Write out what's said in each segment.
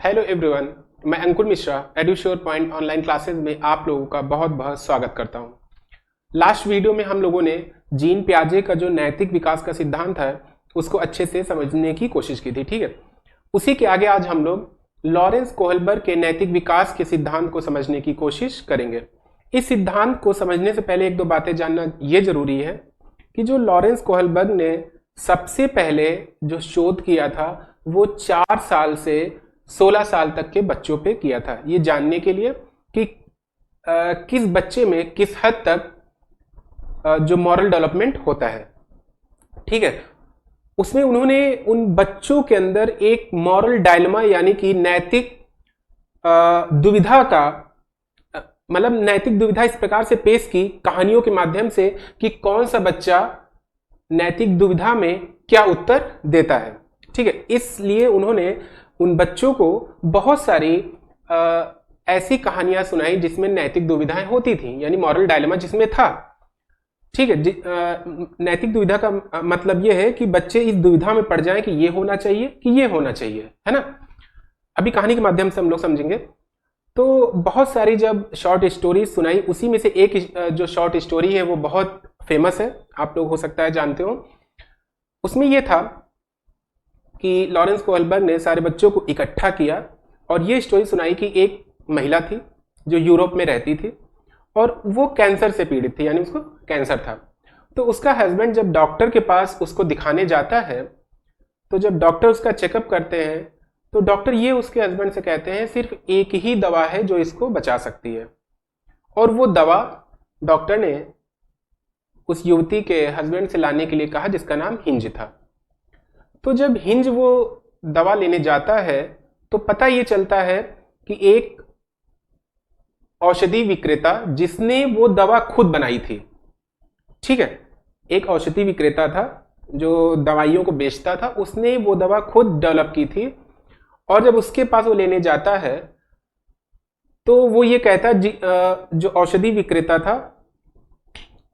Hello everyone, मैं अंकुर Mishra एडुश्योर point online classes में आप लोगों का बहुत बहुत स्वागत करता हूं। लास्ट वीडियो में हम लोगों ने जीन पियाजे का जो नैतिक विकास का सिद्धांत है उसको अच्छे से समझने की कोशिश की थी। ठीक है, उसी के आगे आज हम लोग लॉरेंस कोहलबर्ग के नैतिक विकास के सिद्धांत को समझने की कोशिश करेंगे। इस सिद्धांत को समझने से पहले एक दो बातें जानना यह जरूरी है कि जो लॉरेंस कोहलबर्ग ने सबसे पहले जो शोध किया था वो 4 साल से 16 साल तक के बच्चों पे किया था, ये जानने के लिए कि किस बच्चे में किस हद तक जो मॉरल डेवलपमेंट होता है। ठीक है, उसमें उन्होंने उन बच्चों के अंदर एक मॉरल डायलेमा यानी कि नैतिक दुविधा का मतलब नैतिक दुविधा इस प्रकार से पेश की कहानियों के माध्यम से कि कौन सा बच्चा नैतिक दुविधा में क्या उत्तर देता है। ठीक है, इसलिए उन्होंने उन बच्चों को बहुत सारी ऐसी कहानियां सुनाई जिसमें नैतिक दुविधाएं होती थी, यानी मॉरल डायलेमा जिसमें था। ठीक है, नैतिक दुविधा का मतलब यह है कि बच्चे इस दुविधा में पड़ जाएं कि ये होना चाहिए कि ये होना चाहिए, है ना। अभी कहानी के माध्यम से हम लोग समझेंगे। तो बहुत सारी जब शॉर्ट स्टोरी सुनाई, उसी में से एक जो शॉर्ट स्टोरी है वो बहुत फेमस है, आप लोग हो सकता है जानते हो। उसमें यह था कि लॉरेंस कोहलबर्ग ने सारे बच्चों को इकट्ठा किया और ये स्टोरी सुनाई कि एक महिला थी जो यूरोप में रहती थी और वो कैंसर से पीड़ित थी, यानी उसको कैंसर था। तो उसका हस्बैंड जब डॉक्टर के पास उसको दिखाने जाता है तो जब डॉक्टर उसका चेकअप करते हैं तो डॉक्टर ये उसके हस्बैंड से कहते हैं सिर्फ एक ही दवा है जो इसको बचा सकती है, और वो दवा डॉक्टर ने उस युवती के हस्बैंड से लाने के लिए कहा जिसका नाम हिंज था। तो जब हिंज वो दवा लेने जाता है तो पता ये चलता है कि एक औषधि विक्रेता जिसने वो दवा खुद बनाई थी, ठीक है, एक औषधि विक्रेता था जो दवाइयों को बेचता था, उसने वो दवा खुद डेवलप की थी। और जब उसके पास वो लेने जाता है तो वो ये कहता जो औषधि विक्रेता था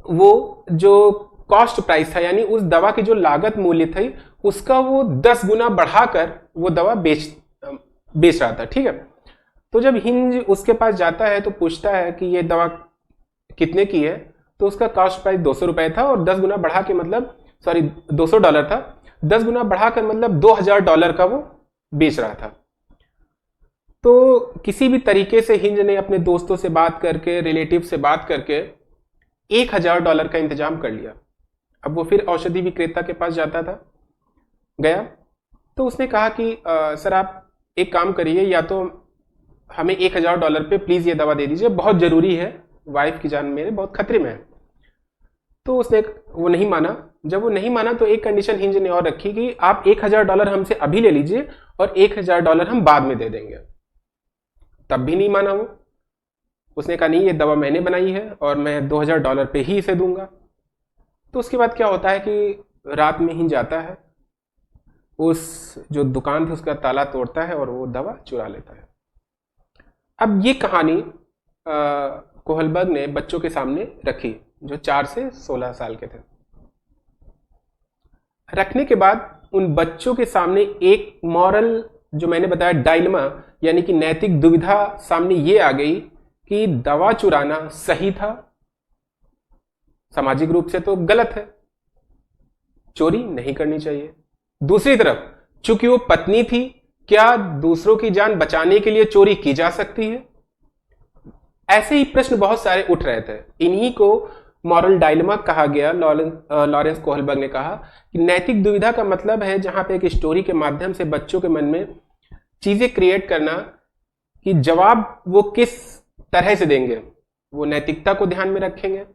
वो जो कॉस्ट प्राइस था यानी उस दवा की जो लागत मूल्य थी उसका वो 10 गुना बढ़ाकर वो दवा बेच रहा था। ठीक है, तो जब हिंज उसके पास जाता है तो पूछता है कि ये दवा कितने की है, तो उसका कॉस्ट प्राइस 200 रुपए था और 10 गुना बढ़ा के मतलब $200 था, 10 गुना बढ़ाकर मतलब $2000 का वो बेच रहा था। तो किसी भी तरीके से हिंज ने अपने दोस्तों से बात करके, रिलेटिव से बात करके $1000 का इंतजाम कर लिया। अब वो फिर औषधि विक्रेता के पास गया तो उसने कहा कि सर आप एक काम करिए, या तो हमें $1000 पे प्लीज ये दवा दे दीजिए, बहुत जरूरी है, वाइफ की जान मेरे बहुत खतरे में है। तो वो नहीं माना। जब वो नहीं माना तो एक कंडीशन हिंज ने और रखी कि आप $1000 हमसे अभी ले लीजिए और $1000 हम बाद में दे देंगे। तब भी नहीं माना वो। उसने कहा नहीं, ये दवा मैंने बनाई है और मैं $2000 पे ही इसे दूंगा। तो उसके बाद क्या होता है कि रात में हिंज आता है, उस जो दुकान थी उसका ताला तोड़ता है और वो दवा चुरा लेता है। अब ये कहानी कोहलबर्ग ने बच्चों के सामने रखी जो 4 से 16 साल के थे। रखने के बाद उन बच्चों के सामने एक मॉरल जो मैंने बताया डायलेमा यानी कि नैतिक दुविधा सामने ये आ गई कि दवा चुराना सही था, सामाजिक रूप से तो गलत है, चोरी नहीं करनी चाहिए। दूसरी तरफ चूंकि वो पत्नी थी, क्या दूसरों की जान बचाने के लिए चोरी की जा सकती है? ऐसे ही प्रश्न बहुत सारे उठ रहे थे। इन्हीं को मॉरल डायलेमा कहा गया। लॉरेंस कोहलबर्ग ने कहा कि नैतिक दुविधा का मतलब है जहां पे एक स्टोरी के माध्यम से बच्चों के मन में चीजें क्रिएट करना कि जवाब वो किस तरह से देंगे, वो नैतिकता को ध्यान में रखेंगे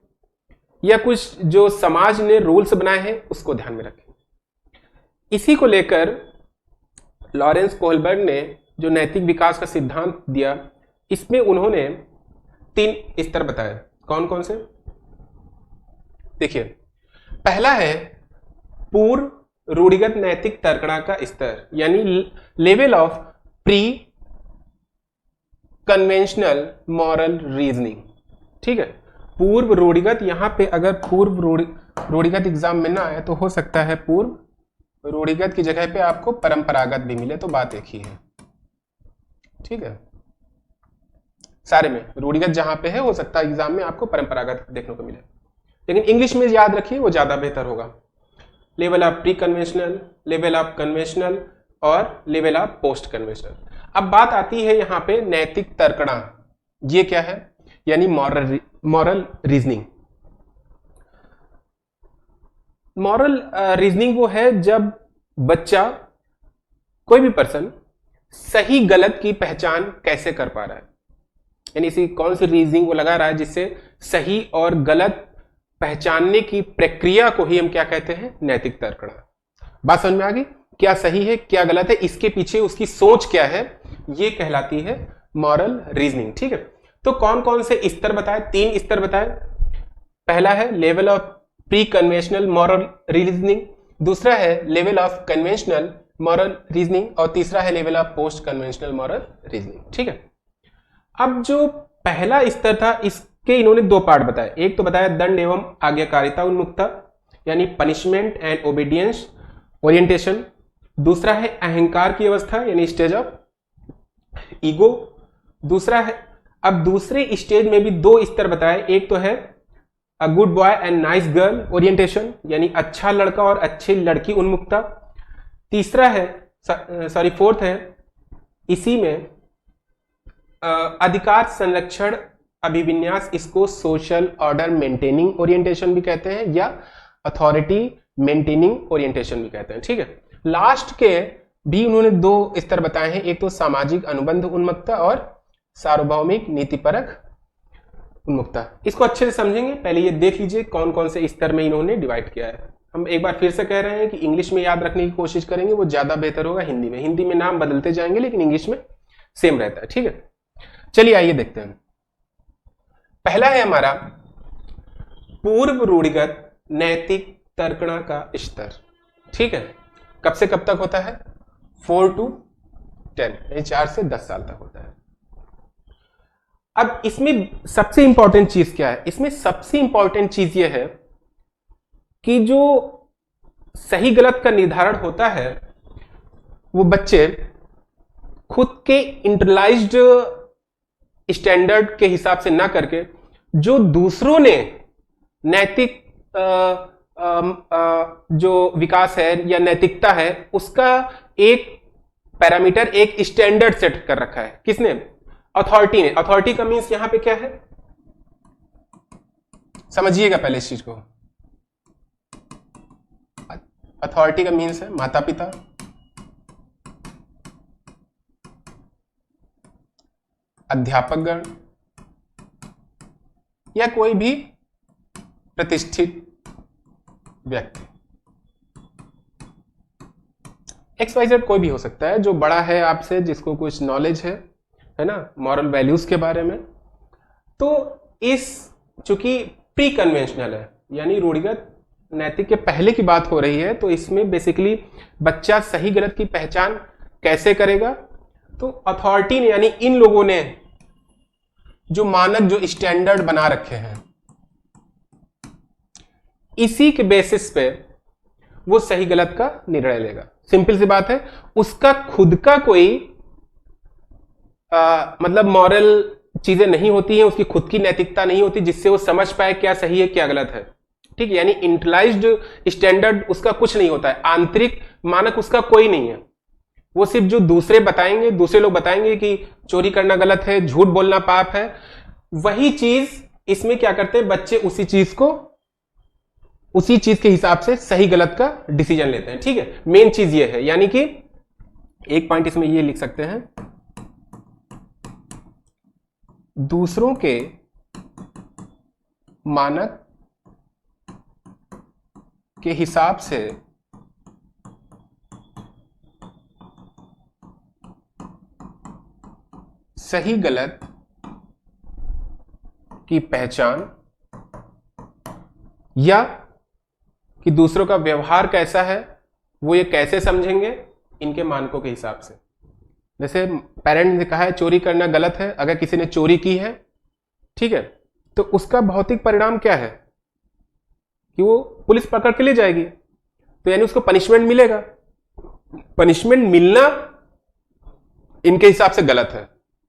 या कुछ जो समाज ने रूल्स बनाए हैं उसको ध्यान में रखेंगे। इसी को लेकर लॉरेंस कोहलबर्ग ने जो नैतिक विकास का सिद्धांत दिया, इसमें उन्होंने 3 स्तर बताए। कौन कौन से? देखिए, पहला है पूर्व रूढ़िगत नैतिक तर्कणा का स्तर यानी level of pre conventional moral reasoning. ठीक है, पूर्व रूढ़िगत, यहां पे अगर पूर्व रूढ़िगत एग्जाम में ना आए तो हो सकता है पूर्व रूढ़िगत की जगह पे आपको परंपरागत भी मिले, तो बात एक ही है। ठीक है, सारे में रूढ़िगत जहां पे है, हो सकता है एग्जाम में आपको परंपरागत देखने को मिले, लेकिन इंग्लिश में याद रखिए वो ज्यादा बेहतर होगा। Level of pre conventional, level of conventional और लेवल ऑफ पोस्ट कन्वेंशनल। अब बात आती है यहाँ पे नैतिक तर्कणा, ये क्या है, यानी मॉरल रीजनिंग। मॉरल रीजनिंग वो है जब बच्चा, कोई भी पर्सन सही गलत की पहचान कैसे कर पा रहा है, यानी इसी कौन सी रीजनिंग वो लगा रहा है जिससे सही और गलत पहचानने की प्रक्रिया को ही हम क्या कहते हैं, नैतिक तर्कणा। बात समझ में आ गई, क्या सही है क्या गलत है, इसके पीछे उसकी सोच क्या है, ये कहलाती है मॉरल रीजनिंग। ठीक है, तो कौन कौन से स्तर बताए, 3 स्तर बताए। पहला है level of pre conventional moral reasoning, दूसरा है level of conventional moral reasoning और तीसरा है level of post conventional moral reasoning. ठीक है, अब जो पहला स्तर था इसके इन्होंने 2 पार्ट बताए। एक तो बताया दंड एवं आज्ञाकारिता उन्मुक्ता, यानी पनिशमेंट एंड ओबीडियंस ओरिएंटेशन। दूसरा है अहंकार की अवस्था, यानी स्टेज ऑफ ईगो। दूसरा है, अब दूसरे स्टेज में भी 2 स्तर बताए। एक तो है a good boy and nice girl orientation, यानी अच्छा लड़का और अच्छी लड़की उन्मुक्ता। तीसरा है, फोर्थ है इसी में अधिकार संरक्षण अभिविन्यास, इसको सोशल ऑर्डर मेंटेनिंग ओरिएंटेशन भी कहते हैं या अथॉरिटी मेंटेनिंग ओरिएंटेशन भी कहते हैं। ठीक है, लास्ट के भी उन्होंने 2 स्तर बताए हैं, एक तो सामाजिक अनुबंध उन्मुक्ता और सार्वभौमिक नीतिपरक उन्मुक्ता। इसको अच्छे से समझेंगे, पहले ये देख लीजिए कौन कौन से स्तर में इन्होंने डिवाइड किया है। हम एक बार फिर से कह रहे हैं कि इंग्लिश में याद रखने की कोशिश करेंगे, वो ज्यादा बेहतर होगा हिंदी में नाम बदलते जाएंगे लेकिन इंग्लिश में सेम रहता है। ठीक है, चलिए आइए देखते हैं। पहला है हमारा पूर्व रूढ़िगत नैतिक तर्कणा का स्तर। ठीक है, कब से कब तक होता है, 4 to 10, यानी 4 से 10 साल तक होता है। अब इसमें सबसे इंपॉर्टेंट चीज क्या है, इसमें सबसे इंपॉर्टेंट चीज यह है कि जो सही गलत का निर्धारण होता है वो बच्चे खुद के इंटरलाइज्ड स्टैंडर्ड के हिसाब से ना करके जो दूसरों ने नैतिक जो विकास है या नैतिकता है उसका एक पैरामीटर, एक स्टैंडर्ड सेट कर रखा है। किसने, अथॉरिटी ने। अथॉरिटी का मीन्स यहां पे क्या है, समझिएगा पहले इस चीज को। अथॉरिटी का मीन्स है माता पिता, अध्यापकगण या कोई भी प्रतिष्ठित व्यक्ति। XYZ कोई भी हो सकता है जो बड़ा है आपसे, जिसको कुछ नॉलेज है ना, मॉरल वैल्यूज के बारे में। तो इस चूंकि प्री कन्वेंशनल है, यानी रूढ़िगत नैतिक के पहले की बात हो रही है, तो इसमें बेसिकली बच्चा सही गलत की पहचान कैसे करेगा, तो अथॉरिटी ने यानी इन लोगों ने जो मानक, जो स्टैंडर्ड बना रखे हैं, इसी के बेसिस पे वो सही गलत का निर्णय लेगा। सिंपल सी बात है, उसका खुद का कोई मतलब मॉरल चीजें नहीं होती हैं, उसकी खुद की नैतिकता नहीं होती जिससे वो समझ पाए क्या सही है क्या गलत है। ठीक है, यानी इंटरलाइज्ड स्टैंडर्ड उसका कुछ नहीं होता है, आंतरिक मानक उसका कोई नहीं है। वो सिर्फ जो दूसरे बताएंगे, दूसरे लोग बताएंगे कि चोरी करना गलत है, झूठ बोलना पाप है, वही चीज इसमें क्या करते हैं बच्चे, उसी चीज के हिसाब से सही गलत का डिसीजन लेते हैं। ठीक है, मेन चीज ये है, यानी कि एक पॉइंट इसमें ये लिख सकते हैं, दूसरों के मानक के हिसाब से सही गलत की पहचान या कि दूसरों का व्यवहार कैसा है वो ये कैसे समझेंगे, इनके मानकों के हिसाब से। जैसे पेरेंट ने कहा है चोरी करना गलत है, अगर किसी ने चोरी की है, ठीक है, तो उसका भौतिक परिणाम क्या है कि वो पुलिस पकड़ के ले जाएगी, तो यानी उसको पनिशमेंट मिलेगा। पनिशमेंट मिलना इनके हिसाब से गलत है।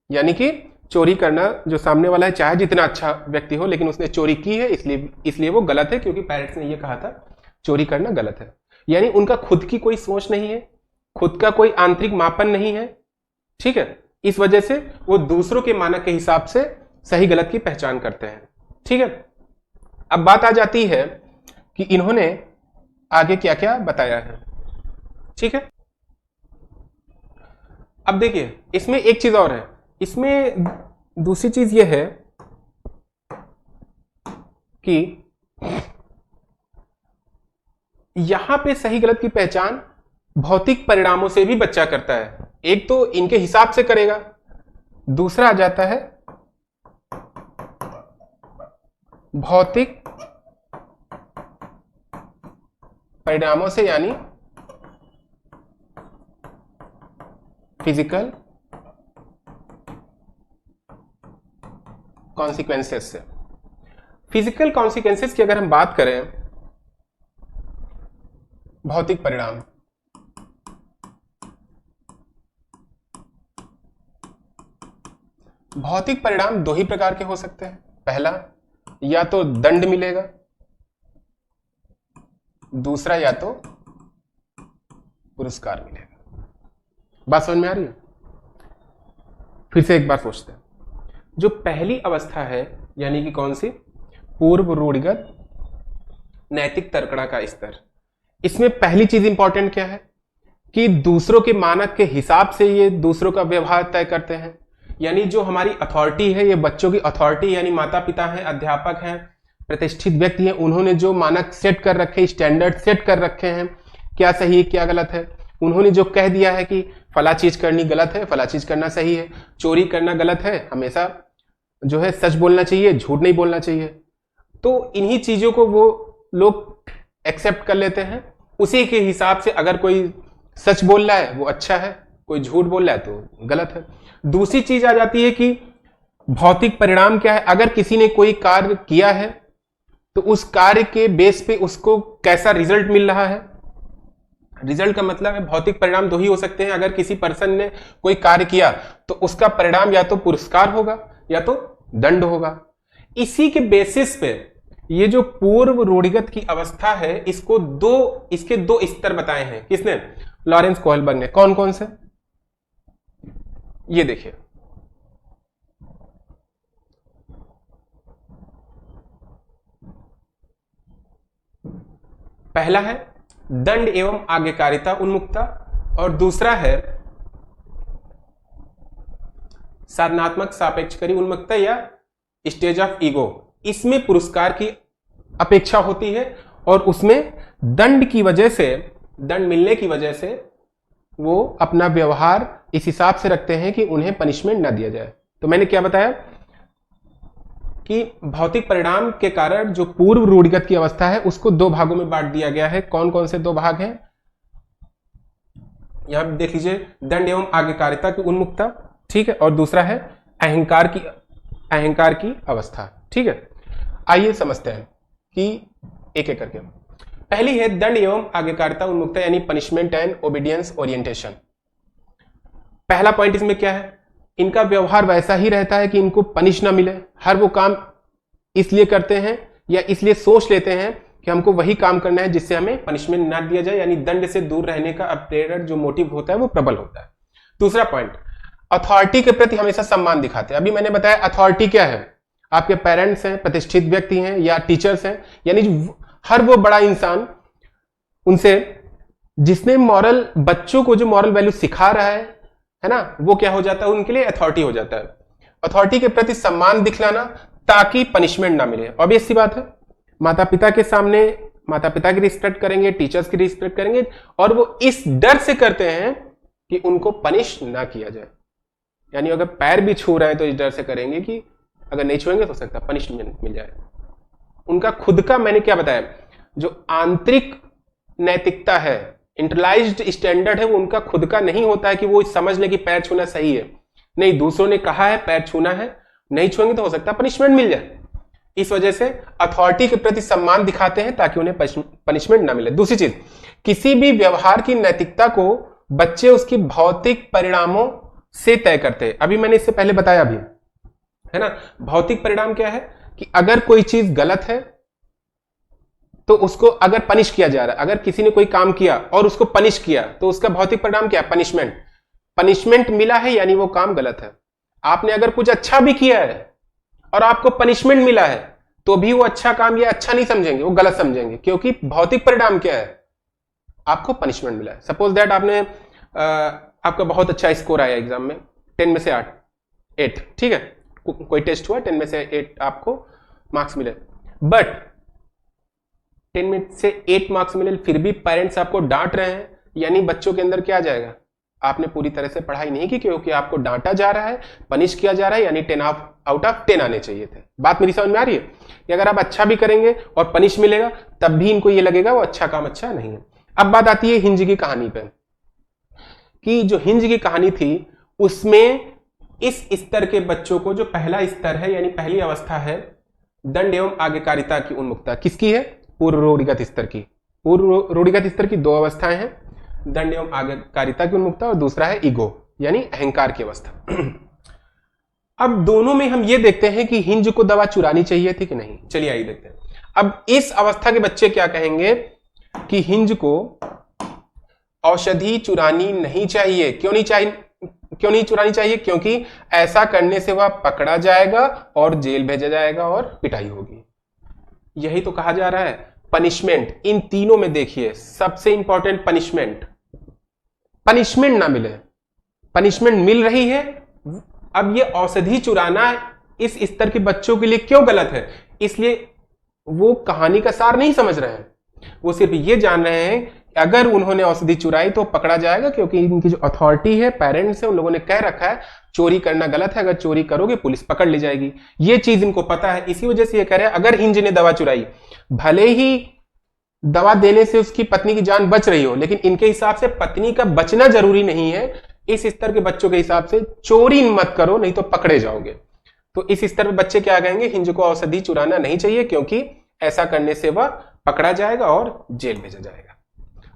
यानी कि चोरी करना, जो सामने वाला है चाहे जितना अच्छा व्यक्ति हो लेकिन उसने चोरी की है, इसलिए वो गलत है, क्योंकि पेरेंट्स ने ये कहा था चोरी करना गलत है। यानी उनका खुद की कोई सोच नहीं है, खुद का कोई आंतरिक मापन नहीं है, ठीक है। इस वजह से वो दूसरों के मानक के हिसाब से सही गलत की पहचान करते हैं, ठीक है। अब बात आ जाती है कि इन्होंने आगे क्या क्या बताया है, ठीक है। अब देखिए इसमें एक चीज और है, इसमें दूसरी चीज यह है कि यहां पे सही गलत की पहचान भौतिक परिणामों से भी बच्चा करता है। एक तो इनके हिसाब से करेगा, दूसरा आ जाता है भौतिक परिणामों से, यानी फिजिकल कॉन्सिक्वेंसेस से। फिजिकल कॉन्सिक्वेंसेस की अगर हम बात करें, भौतिक परिणाम, भौतिक परिणाम दो ही प्रकार के हो सकते हैं। पहला, या तो दंड मिलेगा, दूसरा या तो पुरस्कार मिलेगा। बात समझ में आ रही है? फिर से एक बार सोचते हैं। जो पहली अवस्था है, यानी कि कौन सी, पूर्व रूढ़िगत नैतिक तर्कणा का स्तर, इसमें पहली चीज इंपॉर्टेंट क्या है कि दूसरों के मानक के हिसाब से ये दूसरों का व्यवहार तय करते हैं। यानी जो हमारी अथॉरिटी है, ये बच्चों की अथॉरिटी, यानी माता पिता हैं, अध्यापक हैं, प्रतिष्ठित व्यक्ति हैं, उन्होंने जो मानक सेट कर रखे, स्टैंडर्ड सेट कर रखे हैं, क्या सही है क्या गलत है, उन्होंने जो कह दिया है कि फला चीज करनी गलत है, फला चीज करना सही है, चोरी करना गलत है, हमेशा जो है सच बोलना चाहिए, झूठ नहीं बोलना चाहिए, तो इन्हीं चीजों को वो लोग एक्सेप्ट कर लेते हैं। उसी के हिसाब से अगर कोई सच बोल रहा है वो अच्छा है, कोई झूठ बोल रहा है तो गलत है। दूसरी चीज आ जाती है कि भौतिक परिणाम क्या है, अगर किसी ने कोई कार्य किया है तो उस कार्य के बेस पे उसको कैसा रिजल्ट मिल रहा है। रिजल्ट का मतलब है भौतिक परिणाम दो ही हो सकते हैं। अगर किसी पर्सन ने कोई कार्य किया तो उसका परिणाम या तो पुरस्कार होगा या तो दंड होगा। इसी के बेसिस पे ये जो पूर्व रूढ़िगत की अवस्था है, इसके दो स्तर बताए हैं। किसने? लॉरेंस कोहलबर्ग ने। कौन कौन से? ये देखिए, पहला है दंड एवं आज्ञाकारिता उन्मुखता और दूसरा है साधनात्मक सापेक्षकारी उन्मुखता या स्टेज ऑफ ईगो। इसमें पुरस्कार की अपेक्षा होती है और उसमें दंड की वजह से, दंड मिलने की वजह से वो अपना व्यवहार इस हिसाब से रखते हैं कि उन्हें पनिशमेंट ना दिया जाए। तो मैंने क्या बताया कि भौतिक परिणाम के कारण जो पूर्व रूढ़िगत की अवस्था है उसको दो भागों में बांट दिया गया है। कौन कौन से दो भाग हैं? यहां देख लीजिए, दंड एवं आज्ञाकारिता की उन्मुखता, ठीक है, और दूसरा है अहंकार की अवस्था, ठीक है। आइए समझते हैं कि एक एक करके। पहली है दंड एवं आज्ञाकारिता उन्मुखता, यानी पनिशमेंट एंड ओबीडियंस ओरिएंटेशन। पहला पॉइंट इसमें क्या है? इनका व्यवहार वैसा ही रहता है कि इनको पनिश ना मिले। हर वो काम इसलिए करते हैं या इसलिए सोच लेते हैं कि हमको वही काम करना है जिससे हमें पनिशमेंट ना दिया जाए, यानी दंड से दूर रहने का प्रेरक जो मोटिव होता है वो प्रबल होता है। दूसरा पॉइंट, अथॉरिटी के प्रति हमेशा सम्मान दिखाते हैं। अभी मैंने बताया अथॉरिटी क्या है, आपके पेरेंट्स हैं, प्रतिष्ठित व्यक्ति हैं या टीचर्स हैं, यानी हर वो बड़ा इंसान, उनसे जिसने मॉरल, बच्चों को जो मॉरल वैल्यू सिखा रहा है ना, वो क्या हो जाता है? उनके लिए अथॉरिटी हो जाता है। अथॉरिटी के प्रति सम्मान दिखलाना ताकि पनिशमेंट ना मिले। ऑब्वियस सी बात है, माता पिता के सामने माता पिता की रिस्पेक्ट करेंगे, टीचर्स की रिस्पेक्ट करेंगे, और वो इस डर से करते हैं कि उनको पनिश ना किया जाए। यानी अगर पैर भी छू रहे हैं तो इस डर से करेंगे कि अगर नहीं छुएंगे तो हो सकता है पनिशमेंट मिल जाए। उनका खुद का, मैंने क्या बताया, जो आंतरिक नैतिकता है, इंटरलाइज्ड स्टैंडर्ड है, वो उनका खुद का नहीं होता है कि वो समझ ले कि पैर छूना सही है। नहीं, दूसरों ने कहा है पैर छूना है, नहीं छुएंगे तो हो सकता है पनिशमेंट मिल जाए। इस वजह से अथॉरिटी के प्रति सम्मान दिखाते हैं ताकि उन्हें पनिशमेंट ना मिले। दूसरी चीज, किसी भी व्यवहार की नैतिकता को बच्चे उसकी भौतिक परिणामों से तय करते हैं। अभी मैंने इससे पहले बताया भी है ना। भौतिक परिणाम क्या है कि अगर कोई चीज गलत है तो उसको अगर पनिश किया जा रहा है, अगर किसी ने कोई काम किया और उसको पनिश किया तो उसका भौतिक परिणाम क्या है? पनिशमेंट। पनिशमेंट मिला है यानी वो काम गलत है। आपने अगर कुछ अच्छा भी किया है और आपको पनिशमेंट मिला है तो भी वो अच्छा काम या अच्छा नहीं समझेंगे, वो गलत समझेंगे, क्योंकि भौतिक परिणाम क्या है? आपको पनिशमेंट मिला है। सपोज दैट आपने आपका बहुत अच्छा स्कोर आया एग्जाम में, 10 में से 8, ठीक है, कोई टेस्ट हुआ 10 में से 8 आपको मार्क्स मिले, बट 10 में से 8 मार्क्स मिले फिर भी पेरेंट्स आपको डांट रहे हैं, यानी बच्चों के अंदर क्या आ जाएगा? आपने पूरी तरह से पढ़ाई नहीं की, क्योंकि आपको डांटा जा रहा है, पनिश किया जा रहा है, यानी 10 आउट ऑफ 10 आने चाहिए थे। बात मेरी समझ में आ रही है कि अगर आप अच्छा भी करेंगे और पनिश मिलेगा तब भी इनको ये लगेगा वो अच्छा काम अच्छा नहीं है। अब बात आती है हिंज की कहानी पे, कि जो हिंज की कहानी थी उसमें इस स्तर के बच्चों को, जो पहला स्तर है यानी पहली अवस्था है दंड एवं आज्ञाकारिता की उन्मुक्ता, किसकी है? पूर्व रूढ़िगत स्तर की। पूर्व रूढ़िगत स्तर की 2 अवस्थाएं हैं, दंड एवं आज्ञाकारिता की उन्मुक्ता और दूसरा है ईगो यानी अहंकार की अवस्था। अब दोनों में हम ये देखते हैं कि हिंज को दवा चुरानी चाहिए थी कि नहीं। चलिए आइए देखते हैं। अब इस अवस्था के बच्चे क्या कहेंगे कि हिंज को औषधि चुरानी नहीं चाहिए। क्यों नहीं चुरानी चाहिए? क्योंकि ऐसा करने से वह पकड़ा जाएगा और जेल भेजा जाएगा और पिटाई होगी। यही तो कहा जा रहा है। पनिशमेंट, इन तीनों में देखिए सबसे इंपॉर्टेंट पनिशमेंट ना मिले, पनिशमेंट मिल रही है। अब ये औषधि चुराना इस स्तर के बच्चों के लिए क्यों गलत है? इसलिए वो कहानी का सार नहीं समझ रहे हैं, वो सिर्फ ये जान रहे हैं अगर उन्होंने औषधि चुराई तो पकड़ा जाएगा, क्योंकि इनकी जो अथॉरिटी है, पेरेंट्स है, उन लोगों ने कह रखा है चोरी करना गलत है, अगर चोरी करोगे पुलिस पकड़ ली जाएगी। ये चीज इनको पता है, इसी वजह से ये कह रहे हैं अगर हिंज ने दवा चुराई, भले ही दवा देने से उसकी पत्नी की जान बच रही हो, लेकिन इनके हिसाब से पत्नी का बचना जरूरी नहीं है। इस स्तर के बच्चों के हिसाब से चोरी मत करो नहीं तो पकड़े जाओगे। तो इस स्तर पे बच्चे क्या कहेंगे? हिंज को औषधि चुराना नहीं चाहिए, क्योंकि ऐसा करने से वह पकड़ा जाएगा और जेल भेजा जाएगा।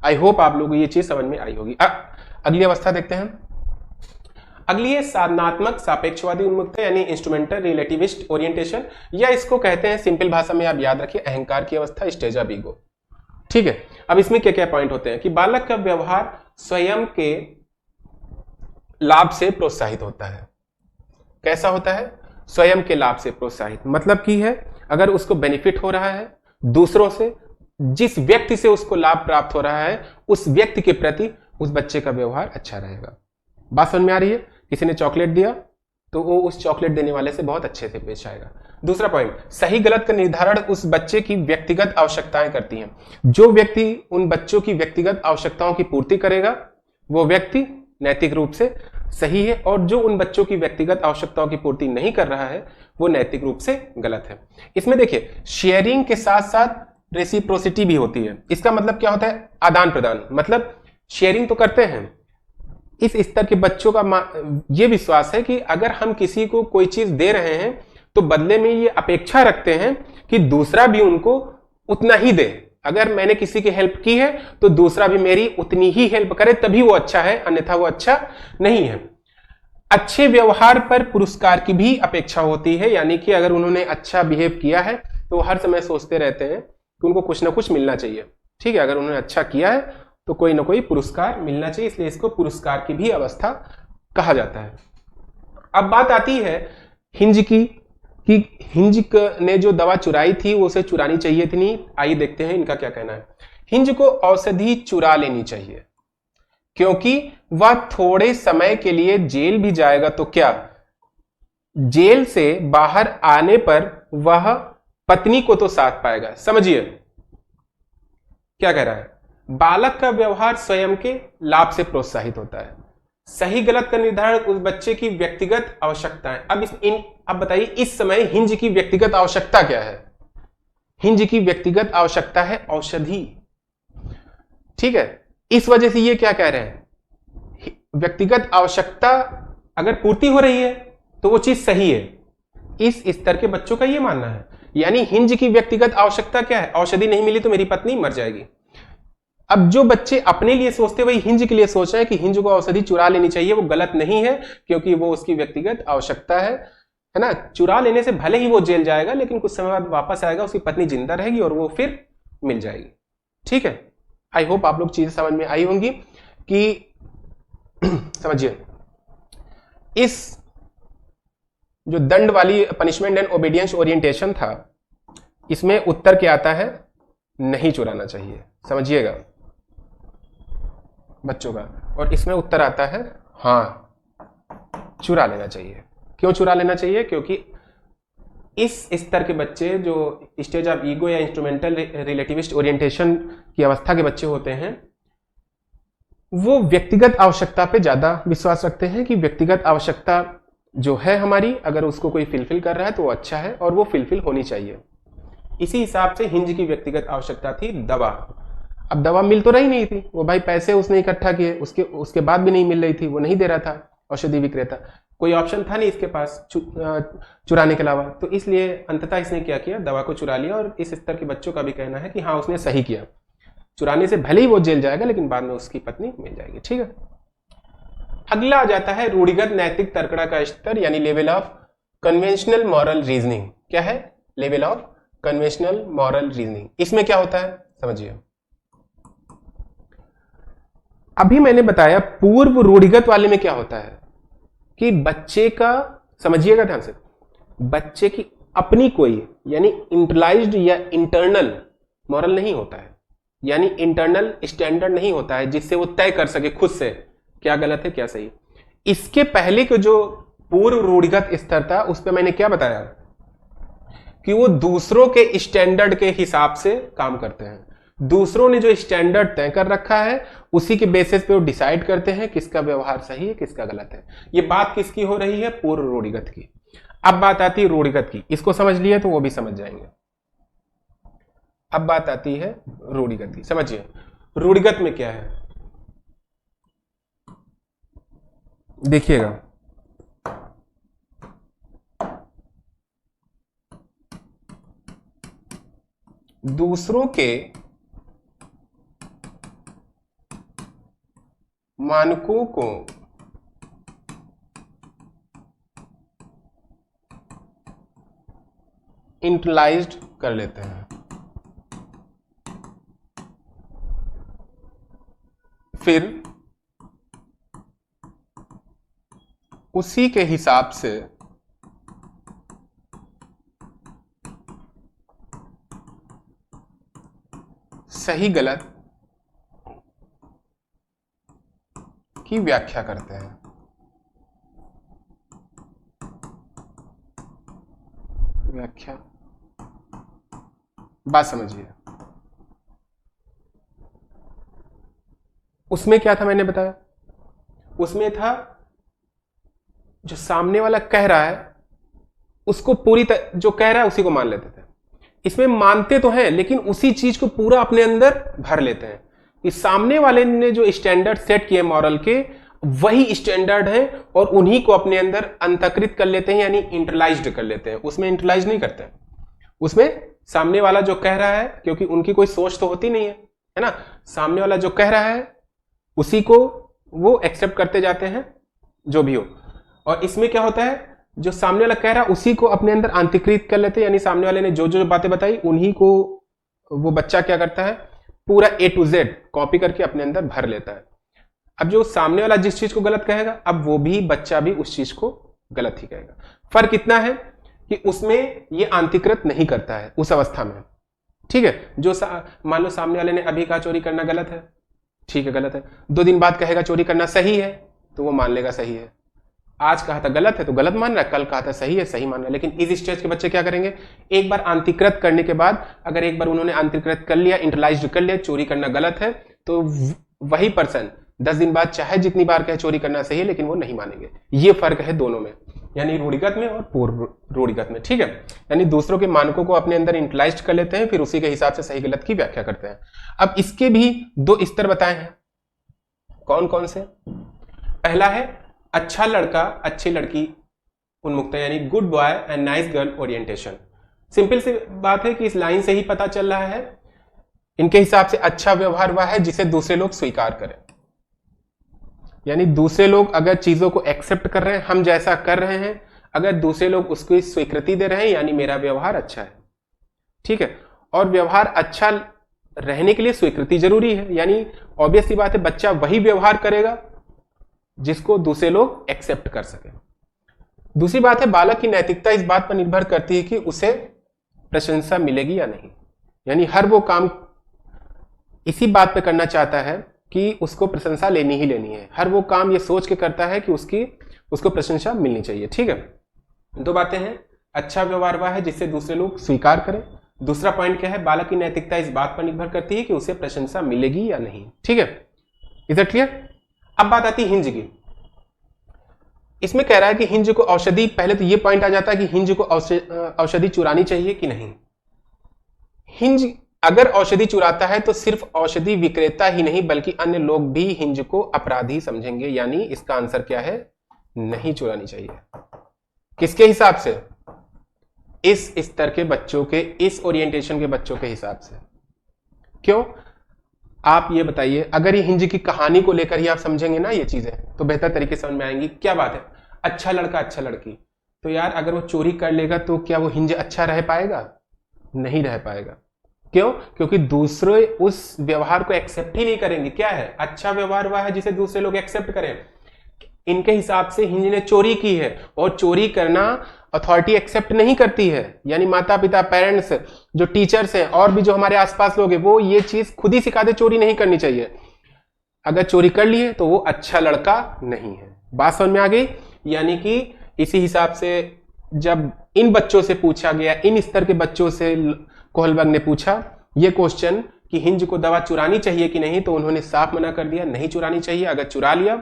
आई होप आप लोगों को ये चीज समझ में आई होगी। अगली अवस्था देखते हैं। अगली है साधनात्मक सापेक्षवादी उन्मुक्ता यानी इंस्ट्रूमेंटल रिलेटिविस्ट ओरिएंटेशन, या इसको कहते हैं सिंपल भाषा में आप याद रखिए अहंकार की अवस्था, स्टेज ऑफ ईगो। ठीक है, अब इसमें क्या क्या पॉइंट होते हैं कि बालक का व्यवहार स्वयं के लाभ से प्रोत्साहित होता है। कैसा होता है? स्वयं के लाभ से प्रोत्साहित, मतलब की है अगर उसको बेनिफिट हो रहा है दूसरों से, जिस व्यक्ति से उसको लाभ प्राप्त हो रहा है उस व्यक्ति के प्रति उस बच्चे का व्यवहार अच्छा रहेगा। बात समझ में आ रही है? किसी ने चॉकलेट दिया तो वो उस चॉकलेट देने वाले से बहुत अच्छे से पेश आएगा। दूसरा पॉइंट, सही गलत का निर्धारण उस बच्चे की व्यक्तिगत आवश्यकताएं करती हैं। जो व्यक्ति उन बच्चों की व्यक्तिगत आवश्यकताओं की पूर्ति करेगा वो व्यक्ति नैतिक रूप से सही है, और जो उन बच्चों की व्यक्तिगत आवश्यकताओं की पूर्ति नहीं कर रहा है वो नैतिक रूप से गलत है। इसमें देखिए शेयरिंग के साथ साथ रेसिप्रोसिटी भी होती है। इसका मतलब क्या होता है? आदान प्रदान। मतलब शेयरिंग तो करते हैं, इस स्तर के बच्चों का ये विश्वास है कि अगर हम किसी को कोई चीज दे रहे हैं तो बदले में ये अपेक्षा रखते हैं कि दूसरा भी उनको उतना ही दे। अगर मैंने किसी की हेल्प की है तो दूसरा भी मेरी उतनी ही हेल्प करे, तभी वो अच्छा है, अन्यथा वो अच्छा नहीं है। अच्छे व्यवहार पर पुरस्कार की भी अपेक्षा होती है, यानी कि अगर उन्होंने अच्छा बिहेव किया है तो हर समय सोचते रहते हैं कि उनको कुछ ना कुछ मिलना चाहिए। ठीक है, अगर उन्होंने अच्छा किया है तो कोई ना कोई पुरस्कार मिलना चाहिए, इसलिए इसको पुरस्कार की भी अवस्था कहा जाता है। अब बात आती है हिंज की, कि हिंज ने जो दवा चुराई थी वो उसे चुरानी चाहिए थी नहीं। आइए देखते हैं इनका क्या कहना है। हिंज को औषधि चुरा लेनी चाहिए क्योंकि वह थोड़े समय के लिए जेल भी जाएगा तो क्या, जेल से बाहर आने पर वह पत्नी को तो साथ पाएगा। समझिए क्या कह रहा है? बालक का व्यवहार स्वयं के लाभ से प्रोत्साहित होता है। सही गलत का निर्धारण उस बच्चे की व्यक्तिगत आवश्यकताएं। अब बताइए इस समय हिंज की व्यक्तिगत आवश्यकता क्या है? हिंज की व्यक्तिगत आवश्यकता है औषधि। ठीक है, इस वजह से ये क्या कह रहे हैं? व्यक्तिगत आवश्यकता अगर पूर्ति हो रही है तो वो चीज सही है। इस स्तर के बच्चों का ये मानना है, यानी हिंज की व्यक्तिगत आवश्यकता क्या है? औषधि नहीं मिली तो मेरी पत्नी मर जाएगी। अब जो बच्चे अपने लिए सोचते वही हिंज के लिए सोच रहे हैं कि हिंज को औषधि चुरा लेनी चाहिए, वो गलत नहीं है, क्योंकि वो उसकी व्यक्तिगत आवश्यकता है ना। चुरा लेने से भले ही वो जेल जाएगा, लेकिन कुछ समय बाद वापस आएगा, उसकी पत्नी जिंदा रहेगी और वो फिर मिल जाएगी। ठीक है, आई होप आप लोग चीजें समझ में आई होंगी कि समझिए, इस जो दंड वाली पनिशमेंट एंड ओबीडियंस ओरिएंटेशन था, इसमें उत्तर क्या आता है? नहीं चुराना चाहिए, समझिएगा बच्चों का। और इसमें उत्तर आता है हाँ, चुरा लेना चाहिए। क्यों चुरा लेना चाहिए? क्योंकि इस स्तर के बच्चे जो स्टेज ऑफ ईगो या इंस्ट्रूमेंटल रिलेटिविस्ट ओरिएंटेशन की अवस्था के बच्चे होते हैं, वो व्यक्तिगत आवश्यकता पे ज्यादा विश्वास रखते हैं कि व्यक्तिगत आवश्यकता जो है हमारी, अगर उसको कोई फिलफिल कर रहा है तो वो अच्छा है और वो फिलफिल होनी चाहिए। इसी हिसाब से हिंज की व्यक्तिगत आवश्यकता थी दवा। अब दवा मिल तो रही नहीं थी, वो भाई पैसे उसने इकट्ठा किए, उसके बाद भी नहीं मिल रही थी, वो नहीं दे रहा था औषधि विक्रेता, कोई ऑप्शन था नहीं इसके पास चुराने के अलावा। तो इसलिए अंततः इसने क्या किया? दवा को चुरा लिया। और इस स्तर के बच्चों का भी कहना है कि हाँ, उसने सही किया। चुराने से भले ही वो जेल जाएगा, लेकिन बाद में उसकी पत्नी मिल जाएगी। ठीक है, अगला आ जाता है रूढ़िगत नैतिक तर्कड़ा का स्तर, यानी level of conventional moral reasoning. क्या है? Level of conventional moral reasoning. इसमें क्या होता है समझिए। अभी मैंने बताया पूर्व रूढ़िगत वाले में क्या होता है कि बच्चे का, समझिएगा ध्यान से, बच्चे की अपनी कोई यानी इंटरलाइज्ड या इंटरनल मॉरल नहीं होता है, यानी इंटरनल स्टैंडर्ड नहीं होता है जिससे वो तय कर सके खुद से क्या गलत है क्या सही। इसके पहले के जो पूर्व रूढ़िगत स्तर था, उस पर मैंने क्या बताया कि वो दूसरों के स्टैंडर्ड के हिसाब से काम करते हैं। दूसरों ने जो स्टैंडर्ड तय कर रखा है, उसी के बेसिस पे वो डिसाइड करते हैं किसका व्यवहार सही है किसका गलत है। ये बात किसकी हो रही है? पूर्व रूढ़िगत की। अब बात आती है रूढ़िगत की। इसको समझ लिए तो वो भी समझ जाएंगे। अब बात आती है रूढ़िगत की। समझिए रूढ़िगत में क्या है, देखिएगा। दूसरों के मानकों को इंटरलाइज्ड कर लेते हैं, फिर उसी के हिसाब से सही गलत की व्याख्या करते हैं। व्याख्या, बात समझिए। उसमें क्या था मैंने बताया? उसमें था जो सामने वाला कह रहा है उसको जो कह रहा है उसी को मान लेते थे। इसमें मानते तो हैं लेकिन उसी चीज को पूरा अपने अंदर भर लेते हैं कि सामने वाले ने जो स्टैंडर्ड सेट किए मॉरल के, वही स्टैंडर्ड है और उन्हीं को अपने अंदर अंतकृत कर लेते हैं, यानी इंटरलाइज्ड कर लेते हैं। उसमें इंटरलाइज नहीं करते हैं, उसमें सामने वाला जो कह रहा है, क्योंकि उनकी कोई सोच तो होती नहीं है ना, सामने वाला जो कह रहा है उसी को वो एक्सेप्ट करते जाते हैं जो भी हो। और इसमें क्या होता है, जो सामने वाला कह रहा है उसी को अपने अंदर अंतकृत कर लेते हैं, यानी सामने वाले ने जो जो बातें बताई उन्हीं को वो बच्चा क्या करता है, पूरा A to Z कॉपी करके अपने अंदर भर लेता है। अब जो सामने वाला जिस चीज को गलत कहेगा, अब वो भी बच्चा भी उस चीज को गलत ही कहेगा। फर्क इतना है कि उसमें ये अंतकृत नहीं करता है उस अवस्था में। ठीक है, जो मान लो सामने वाले ने अभी कहा चोरी करना गलत है, ठीक है गलत है, 2 दिन बाद कहेगा चोरी करना सही है, तो वो मान लेगा सही है। आज कहा था गलत है तो गलत मान रहा है, कल कहा था सही है सही मान रहा है। लेकिन इस स्टेज के बच्चे क्या करेंगे, एक बार अंतकृत करने के बाद, अगर एक बार उन्होंने अंतकृत कर लिया, इंटरलाइज्ड कर लिया चोरी करना गलत है, तो वही पर्सन 10 दिन बाद चाहे जितनी बार कहे चोरी करना सही है, लेकिन वो नहीं मानेंगे। ये फर्क है दोनों में, यानी रूढ़िगत में और पूर्व रूढ़िगत में। ठीक है, यानी दूसरों के मानकों को अपने अंदर इंटरलाइज्ड कर लेते हैं, फिर उसी के हिसाब से सही गलत की व्याख्या करते हैं। अब इसके भी 2 स्तर बताए हैं। कौन कौन से? पहला है अच्छा लड़का अच्छी लड़की उन्मुक्ता, यानी good boy and nice girl orientation. Simple सी बात है कि इस लाइन से ही पता चल रहा है इनके हिसाब से अच्छा व्यवहार वह है जिसे दूसरे लोग स्वीकार करें, यानी दूसरे लोग अगर चीजों को एक्सेप्ट कर रहे हैं, हम जैसा कर रहे हैं, अगर दूसरे लोग उसकी स्वीकृति दे रहे हैं, यानी मेरा व्यवहार अच्छा है। ठीक है, और व्यवहार अच्छा रहने के लिए स्वीकृति जरूरी है, यानी ऑब्वियस सी बात है बच्चा वही व्यवहार करेगा जिसको दूसरे लोग एक्सेप्ट कर सके। दूसरी बात है, बालक की नैतिकता इस बात पर निर्भर करती है कि उसे प्रशंसा मिलेगी या नहीं, यानी हर वो काम इसी बात पे करना चाहता है कि उसको प्रशंसा लेनी ही लेनी है, हर वो काम ये सोच के करता है कि उसको प्रशंसा मिलनी चाहिए। ठीक है, दो बातें हैं, अच्छा व्यवहार वह है जिससे दूसरे लोग स्वीकार करें। दूसरा पॉइंट क्या है, बालक की नैतिकता इस बात पर निर्भर करती है कि उसे प्रशंसा मिलेगी या नहीं। ठीक है, इज इट क्लियर? अब बात आती है हिंज की। इसमें कह रहा है कि हिंज को औषधि, पहले तो ये पॉइंट आ जाता है कि हिंज को औषधि चुरानी चाहिए कि नहीं। हिंज अगर औषधि चुराता है तो सिर्फ औषधि विक्रेता ही नहीं बल्कि अन्य लोग भी हिंज को अपराधी समझेंगे, यानी इसका आंसर क्या है, नहीं चुरानी चाहिए। किसके हिसाब से? इस स्तर के बच्चों के, इस ओरिएंटेशन के बच्चों के हिसाब से। क्यों? आप ये बताइए, अगर ये हिंज की कहानी को लेकर ही आप समझेंगे ना ये चीजें, तो बेहतर तरीके से समझ में आएंगी। क्या बात है, अच्छा लड़का अच्छा लड़की, तो यार अगर वो चोरी कर लेगा तो क्या वो हिंज अच्छा रह पाएगा? नहीं रह पाएगा। क्यों? क्योंकि दूसरे उस व्यवहार को एक्सेप्ट ही नहीं करेंगे। क्या है अच्छा व्यवहार? वह है जिसे दूसरे लोग एक्सेप्ट करें। इनके हिसाब से हिंज ने चोरी की है, और चोरी करना अथॉरिटी एक्सेप्ट नहीं करती है, यानी माता पिता, पेरेंट्स, जो टीचर्स हैं और भी जो हमारे आसपास लोग हैं, वो ये चीज खुद ही सिखाते चोरी नहीं करनी चाहिए। अगर चोरी कर लिए तो वो अच्छा लड़का नहीं है। बात समझ में आ गई? यानी कि इसी हिसाब से जब इन बच्चों से पूछा गया, इन स्तर के बच्चों से कोहलबर्ग ने पूछा ये क्वेश्चन कि हिंज को दवा चुरानी चाहिए कि नहीं, तो उन्होंने साफ मना कर दिया, नहीं चुरानी चाहिए। अगर चुरा लिया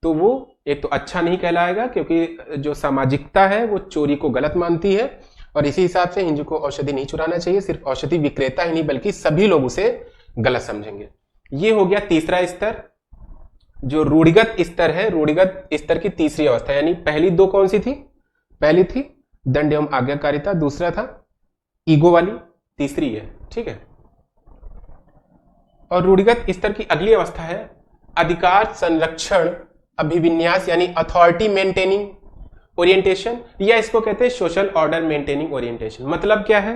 तो वो एक तो अच्छा नहीं कहलाएगा, क्योंकि जो सामाजिकता है वो चोरी को गलत मानती है, और इसी हिसाब से हिंज को औषधि नहीं चुराना चाहिए। सिर्फ औषधि विक्रेता ही नहीं बल्कि सभी लोग उसे गलत समझेंगे। ये हो गया तीसरा स्तर, जो रूढ़िगत स्तर है। रूढ़िगत स्तर की तीसरी अवस्था, यानी पहली दो कौन सी थी? पहली थी दंड एवं आज्ञाकारिता, दूसरा था ईगो वाली, तीसरी है। ठीक है, और रूढ़िगत स्तर की अगली अवस्था है अधिकार संरक्षण अभिविन्यास, यानी अथॉरिटी मेंटेनिंग ओरिएंटेशन, या इसको कहते हैं सोशल ऑर्डर मेंटेनिंग ओरिएंटेशन। मतलब क्या है,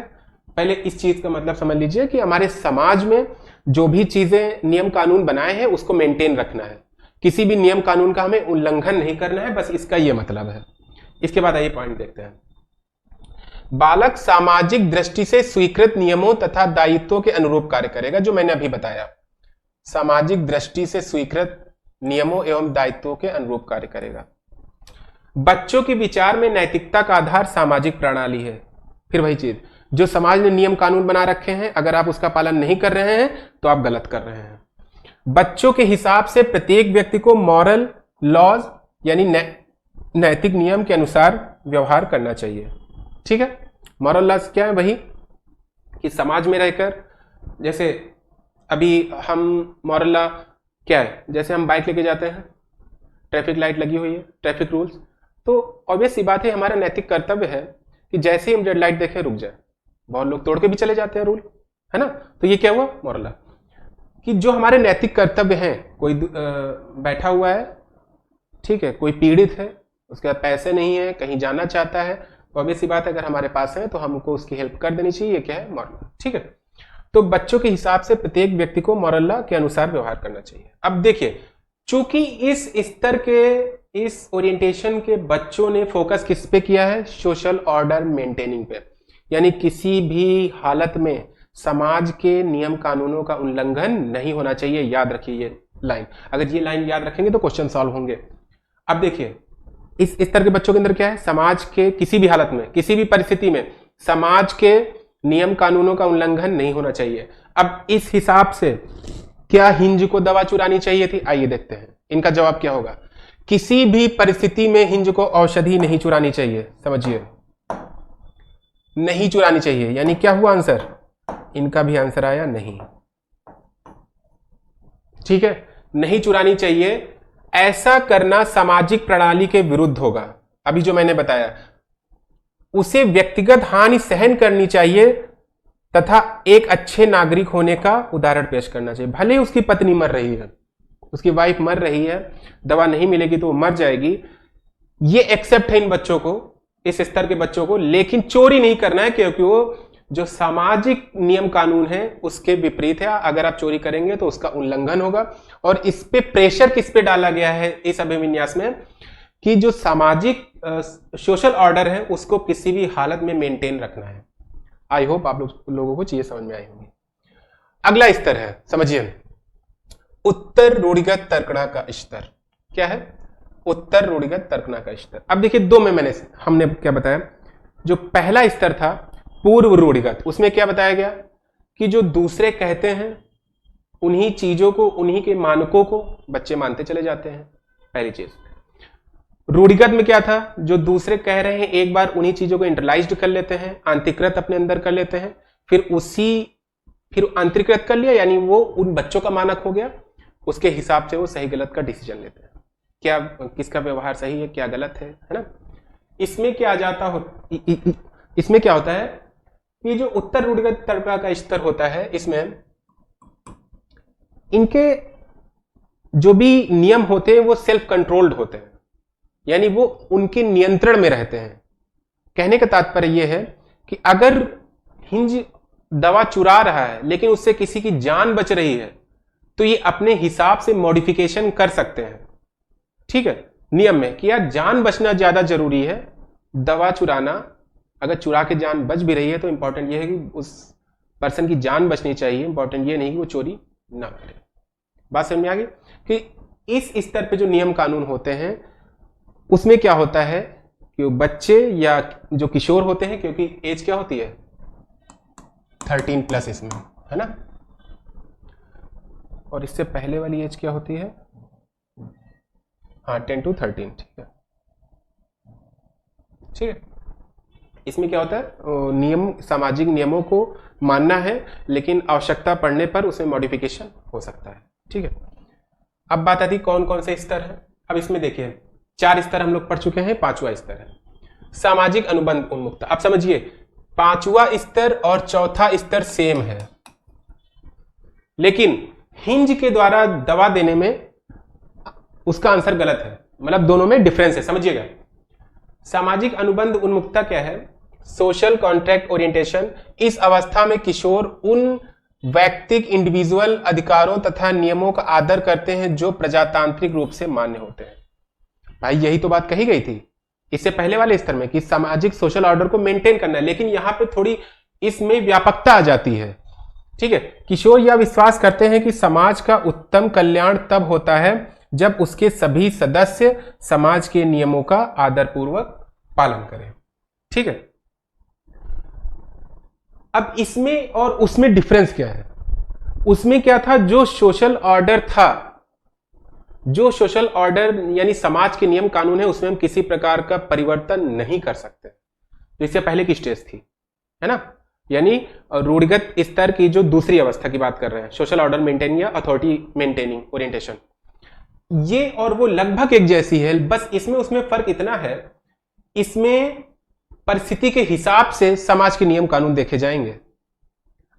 पहले इस चीज का मतलब समझ लीजिए कि हमारे समाज में जो भी चीजें नियम कानून बनाए हैं उसको मेंटेन रखना है, किसी भी नियम कानून का हमें उल्लंघन नहीं करना है, बस इसका यह मतलब है। इसके बाद आइए पॉइंट देखते हैं। बालक सामाजिक दृष्टि से स्वीकृत नियमों तथा दायित्वों के अनुरूप कार्य करेगा, जो मैंने अभी बताया, सामाजिक दृष्टि से स्वीकृत नियमों एवं दायित्वों के अनुरूप कार्य करेगा। बच्चों के विचार में नैतिकता का आधार सामाजिक प्रणाली है। फिर वही चीज, जो समाज ने नियम कानून बना रखे हैं, अगर आप उसका पालन नहीं कर रहे हैं तो आप गलत कर रहे हैं। बच्चों के हिसाब से प्रत्येक व्यक्ति को मॉरल लॉज यानी नैतिक नियम के अनुसार व्यवहार करना चाहिए। ठीक है, मॉरल लॉज क्या है? वही कि समाज में रहकर, जैसे अभी हम मॉरल लॉ क्या है, जैसे हम बाइक लेके जाते हैं, ट्रैफिक लाइट लगी हुई है, ट्रैफिक रूल्स, तो ऑब्वियस सी बात है हमारा नैतिक कर्तव्य है कि जैसे ही हम रेड लाइट देखें रुक जाए। बहुत लोग तोड़ के भी चले जाते हैं रूल, है ना? तो ये क्या हुआ मॉरल लॉ, कि जो हमारे नैतिक कर्तव्य हैं, कोई बैठा हुआ है, ठीक है, कोई पीड़ित है, उसके पास पैसे नहीं है, कहीं जाना चाहता है, तो ऑब्वियस सी बात है अगर हमारे पास है तो हमको उसकी हेल्प कर देनी चाहिए। ये क्या है? Moral law. ठीक है, तो बच्चों के हिसाब से प्रत्येक व्यक्ति को मॉरल लॉ के अनुसार व्यवहार करना चाहिए। अब देखिए, चूंकि इस स्तर के, इस ओरिएंटेशन के बच्चों ने फोकस किस पे किया है? सोशल ऑर्डर मेंटेनिंग पे, यानी किसी भी हालत में समाज के नियम कानूनों का उल्लंघन नहीं होना चाहिए। याद रखिए ये लाइन, अगर ये लाइन याद रखेंगे तो क्वेश्चन सॉल्व होंगे। अब देखिए, इस स्तर के बच्चों के अंदर क्या है? समाज के किसी भी हालत में, किसी भी परिस्थिति में समाज के नियम कानूनों का उल्लंघन नहीं होना चाहिए। अब इस हिसाब से क्या हिंज को दवा चुरानी चाहिए थी? आइए देखते हैं इनका जवाब क्या होगा। किसी भी परिस्थिति में हिंज को औषधि नहीं चुरानी चाहिए। समझिए, नहीं चुरानी चाहिए, यानी क्या हुआ आंसर? इनका भी आंसर आया नहीं। ठीक है, नहीं चुरानी चाहिए। ऐसा करना सामाजिक प्रणाली के विरुद्ध होगा। अभी जो मैंने बताया, उसे व्यक्तिगत हानि सहन करनी चाहिए तथा एक अच्छे नागरिक होने का उदाहरण पेश करना चाहिए। भले उसकी पत्नी मर रही है, उसकी वाइफ मर रही है, दवा नहीं मिलेगी तो वो मर जाएगी, ये एक्सेप्ट है इन बच्चों को, इस स्तर के बच्चों को, लेकिन चोरी नहीं करना है क्योंकि वो जो सामाजिक नियम कानून है उसके विपरीत है। अगर आप चोरी करेंगे तो उसका उल्लंघन होगा। और इस पे प्रेशर किस पे डाला गया है इस अभिविन्यास में कि जो सामाजिक सोशल ऑर्डर है उसको किसी भी हालत में मेंटेन रखना है। आई होप आप लोगों को चीजें समझ में आई होंगी। अगला स्तर है, समझिए, उत्तर रूढ़िगत तर्कणा का स्तर। क्या है? उत्तर रूढ़िगत तर्कणा का स्तर। अब देखिए दो में हमने क्या बताया, जो पहला स्तर था पूर्व रूढ़िगत, उसमें क्या बताया गया कि जो दूसरे कहते हैं उन्हीं चीजों को, उन्हीं के मानकों को बच्चे मानते चले जाते हैं, पहली चीज। रूढ़िगत में क्या था, जो दूसरे कह रहे हैं एक बार उन्हीं चीजों को इंटरलाइज्ड कर लेते हैं, आंतरिकृत अपने अंदर कर लेते हैं, फिर आंतरिकृत कर लिया, यानी वो उन बच्चों का मानक हो गया, उसके हिसाब से वो सही गलत का डिसीजन लेते हैं, क्या किसका व्यवहार सही है क्या गलत है ना। इसमें क्या इसमें क्या होता है कि जो उत्तर रूढ़िगत तर्कणा का स्तर होता है, इसमें इनके जो भी नियम होते हैं वो सेल्फ कंट्रोल्ड होते हैं, यानी वो उनके नियंत्रण में रहते हैं। कहने का तात्पर्य यह है कि अगर हिंज दवा चुरा रहा है लेकिन उससे किसी की जान बच रही है तो ये अपने हिसाब से मॉडिफिकेशन कर सकते हैं, ठीक है, नियम में कि यार जान बचना ज्यादा जरूरी है, दवा चुराना, अगर चुरा के जान बच भी रही है तो इंपॉर्टेंट यह है कि उस पर्सन की जान बचनी चाहिए, इंपॉर्टेंट ये नहीं कि वो चोरी ना करे। बात समझ में आ गई कि इस स्तर पे जो नियम कानून होते हैं उसमें क्या होता है कि वो बच्चे या जो किशोर होते हैं, क्योंकि एज क्या होती है 13+ इसमें, है ना, और इससे पहले वाली एज क्या होती है, हाँ 10 to 13, ठीक है, ठीक है। इसमें क्या होता है, नियम, सामाजिक नियमों को मानना है लेकिन आवश्यकता पड़ने पर उसमें मॉडिफिकेशन हो सकता है, ठीक है। अब बात आती कौन कौन से स्तर है। अब इसमें देखिए 4 स्तर हम लोग पढ़ चुके हैं, 5वां स्तर है सामाजिक अनुबंध उन्मुक्ता। अब समझिए 5वां स्तर और 4था स्तर सेम है, लेकिन हिंज के द्वारा दवा देने में उसका आंसर गलत है, मतलब दोनों में डिफरेंस है, समझिएगा। सामाजिक अनुबंध उन्मुक्ता क्या है, सोशल कॉन्ट्रैक्ट ओरिएंटेशन। इस अवस्था में किशोर उन वैयक्तिक इंडिविजुअल अधिकारों तथा नियमों का आदर करते हैं जो प्रजातांत्रिक रूप से मान्य होते हैं। भाई यही तो बात कही गई थी इससे पहले वाले स्तर में कि सामाजिक सोशल ऑर्डर को मेंटेन करना है, लेकिन यहां पे थोड़ी इसमें व्यापकता आ जाती है, ठीक है। किशोर यह विश्वास करते हैं कि समाज का उत्तम कल्याण तब होता है जब उसके सभी सदस्य समाज के नियमों का आदरपूर्वक पालन करें, ठीक है। अब इसमें और उसमें डिफरेंस क्या है, उसमें क्या था, जो सोशल ऑर्डर था, जो सोशल ऑर्डर यानी समाज के नियम कानून है उसमें हम किसी प्रकार का परिवर्तन नहीं कर सकते, तो इससे पहले की स्टेज थी, है ना, यानी रूढ़िगत स्तर की जो दूसरी अवस्था की बात कर रहे हैं, सोशल ऑर्डर मेंटेनिंग या अथॉरिटी मेंटेनिंग ओरिएंटेशन, ये और वो लगभग एक जैसी है, बस इसमें उसमें फर्क इतना है, इसमें परिस्थिति के हिसाब से समाज के नियम कानून देखे जाएंगे।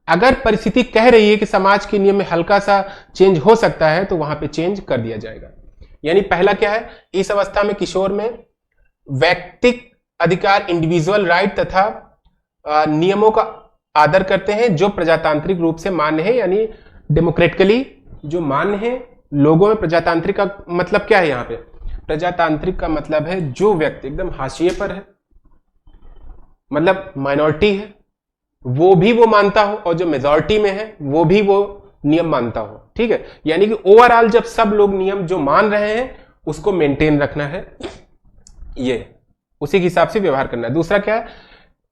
अगर परिस्थिति कह रही है कि समाज के नियम में हल्का सा चेंज हो सकता है तो वहां पे चेंज कर दिया जाएगा। यानी पहला क्या है, इस अवस्था में किशोर में वैयक्तिक अधिकार, इंडिविजुअल राइट तथा नियमों का आदर करते हैं जो प्रजातांत्रिक रूप से मान्य है, यानी डेमोक्रेटिकली जो मान्य है। लोगों में प्रजातांत्रिक का मतलब क्या है, यहां पे प्रजातांत्रिक का मतलब है जो व्यक्ति एकदम हाशिए पर है, मतलब माइनॉरिटी है, वो भी वो मानता हो, और जो मेजॉरिटी में है वो भी वो नियम मानता हो, ठीक है। यानी कि ओवरऑल जब सब लोग नियम जो मान रहे हैं उसको मेंटेन रखना है, ये उसी के हिसाब से व्यवहार करना है। दूसरा क्या है,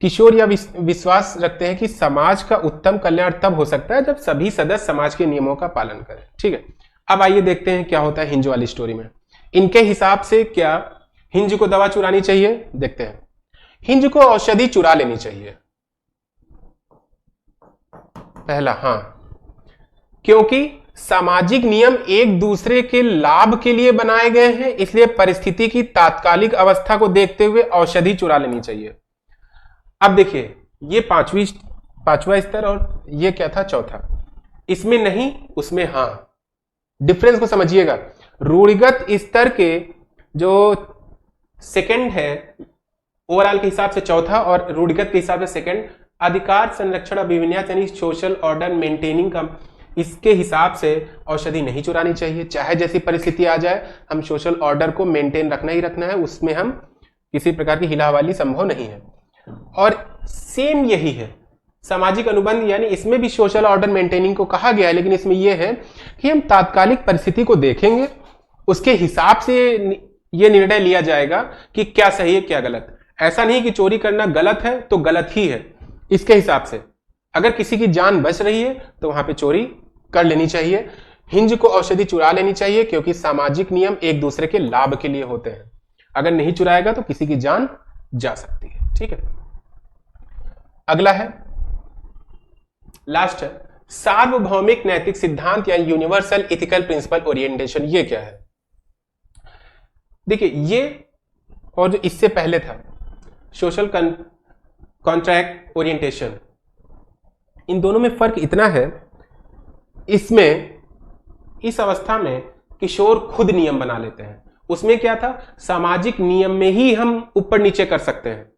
किशोर यह विश्वास रखते हैं कि समाज का उत्तम कल्याण तब हो सकता है जब सभी सदस्य समाज के नियमों का पालन करें, ठीक है। अब आइए देखते हैं क्या होता है हिंज वाली स्टोरी में। इनके हिसाब से क्या हिंज को दवा चुरानी चाहिए, देखते हैं। हिंज को औषधि चुरा लेनी चाहिए, पहला, हाँ, क्योंकि सामाजिक नियम एक दूसरे के लाभ के लिए बनाए गए हैं, इसलिए परिस्थिति की तात्कालिक अवस्था को देखते हुए औषधि चुरा लेनी चाहिए। अब देखिए ये 5वीं 5वां स्तर और ये क्या था, चौथा। इसमें नहीं, उसमें हां। डिफरेंस को समझिएगा। रूढ़िगत स्तर के जो सेकंड है ओवरऑल के हिसाब से चौथा, और रूढ़िगत के हिसाब से सेकंड। अधिकार संरक्षण अभिविन्यास यानी सोशल ऑर्डर मेंटेनिंग का, इसके हिसाब से औषधि नहीं चुरानी चाहिए। चाहे जैसी परिस्थिति आ जाए, हम सोशल ऑर्डर को मेंटेन रखना ही रखना है, उसमें हम किसी प्रकार की हिलावाली संभव नहीं है। और सेम यही है सामाजिक अनुबंध, यानी इसमें भी सोशल ऑर्डर मेंटेनिंग को कहा गया है, लेकिन इसमें यह है कि हम तात्कालिक परिस्थिति को देखेंगे, उसके हिसाब से यह निर्णय लिया जाएगा कि क्या सही है क्या गलत। ऐसा नहीं कि चोरी करना गलत है तो गलत ही है। इसके हिसाब से अगर किसी की जान बच रही है तो वहां पे चोरी कर लेनी चाहिए, हिंज को औषधि चुरा लेनी चाहिए, क्योंकि सामाजिक नियम एक दूसरे के लाभ के लिए होते हैं। अगर नहीं चुराएगा तो किसी की जान जा सकती है। ठीक है, अगला है, लास्ट है, सार्वभौमिक नैतिक सिद्धांत या यूनिवर्सल इथिकल प्रिंसिपल ओरिएंटेशन। ये क्या है? देखिए, ये और जो इससे पहले था सोशल कॉन्ट्रैक्ट ओरिएंटेशन, इन दोनों में फर्क इतना है, इसमें इस अवस्था में किशोर खुद नियम बना लेते हैं। उसमें क्या था, सामाजिक नियम में ही हम ऊपर नीचे कर सकते हैं,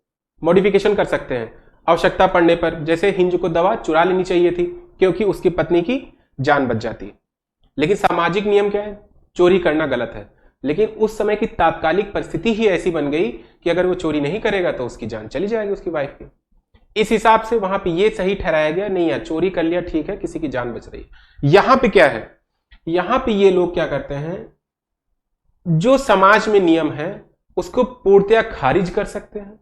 मॉडिफिकेशन कर सकते हैं आवश्यकता पड़ने पर। जैसे हिंज को दवा चुरा लेनी चाहिए थी क्योंकि उसकी पत्नी की जान बच जाती। लेकिन सामाजिक नियम क्या है, चोरी करना गलत है। लेकिन उस समय की तात्कालिक परिस्थिति ही ऐसी बन गई कि अगर वो चोरी नहीं करेगा तो उसकी जान चली जाएगी, उसकी वाइफ की। इस हिसाब से वहां पे ये सही ठहराया गया, नहीं यार चोरी कर लिया ठीक है, किसी की जान बच रही है। यहां पे क्या है, यहां पे ये लोग क्या करते हैं, जो समाज में नियम है उसको पूर्णतया खारिज कर सकते हैं,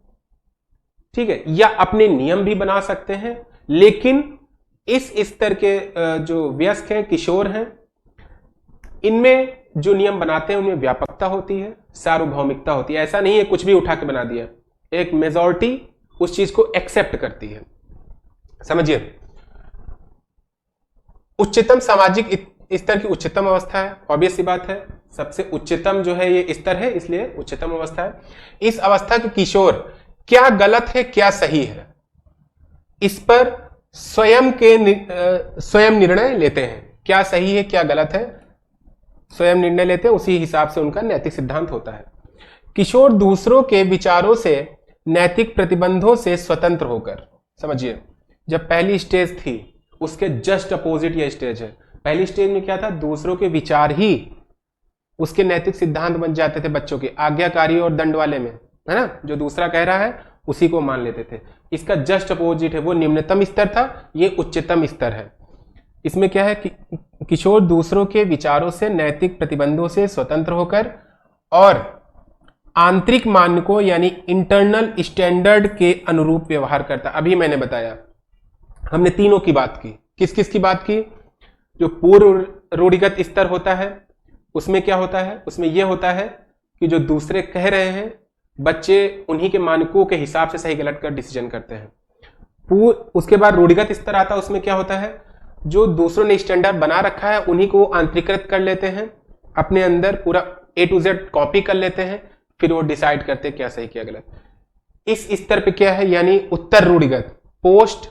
ठीक है, या अपने नियम भी बना सकते हैं। लेकिन इस स्तर के जो वयस्क हैं, किशोर हैं, इनमें जो नियम बनाते हैं उनमें व्यापकता होती है, सार्वभौमिकता होती है। ऐसा नहीं है कुछ भी उठा के बना दिया, एक मेजॉरिटी उस चीज को एक्सेप्ट करती है। समझिए, उच्चतम सामाजिक स्तर की उच्चतम अवस्था है, ऑब्वियस सी बात है, सबसे उच्चतम जो है ये स्तर है, इसलिए उच्चतम अवस्था है। इस अवस्था के किशोर क्या गलत है क्या सही है, इस पर स्वयं निर्णय लेते हैं। क्या सही है क्या गलत है स्वयं निर्णय लेते हैं, उसी हिसाब से उनका नैतिक सिद्धांत होता है। किशोर दूसरों के विचारों से, नैतिक प्रतिबंधों से स्वतंत्र होकर, समझिए, जब पहली स्टेज थी उसके जस्ट अपोजिट यह स्टेज है। पहली स्टेज में क्या था, दूसरों के विचार ही उसके नैतिक सिद्धांत बन जाते थे बच्चों के, आज्ञाकारी और दंड वाले में, है ना, जो दूसरा कह रहा है उसी को मान लेते थे। इसका जस्ट अपोजिट है, वो निम्नतम स्तर था, ये उच्चतम स्तर है। इसमें क्या है कि किशोर दूसरों के विचारों से, नैतिक प्रतिबंधों से स्वतंत्र होकर और आंतरिक मानकों यानी इंटरनल स्टैंडर्ड के अनुरूप व्यवहार करता। अभी मैंने बताया, हमने तीनों की बात की। किस किस की बात की? जो पूर्व रूढ़िगत स्तर होता है उसमें क्या होता है, उसमें यह होता है कि जो दूसरे कह रहे हैं बच्चे उन्हीं के मानकों के हिसाब से सही गलत कर डिसीजन करते हैं। उसके बाद रूढ़िगत स्तर आता है, उसमें क्या होता है, जो दूसरों ने स्टैंडर्ड बना रखा है उन्हीं को आंतरिकृत कर लेते हैं, अपने अंदर पूरा A to Z कॉपी कर लेते हैं, फिर वो डिसाइड करते हैं क्या सही क्या गलत। इस स्तर पे क्या है, यानी उत्तर रूढ़िगत, पोस्ट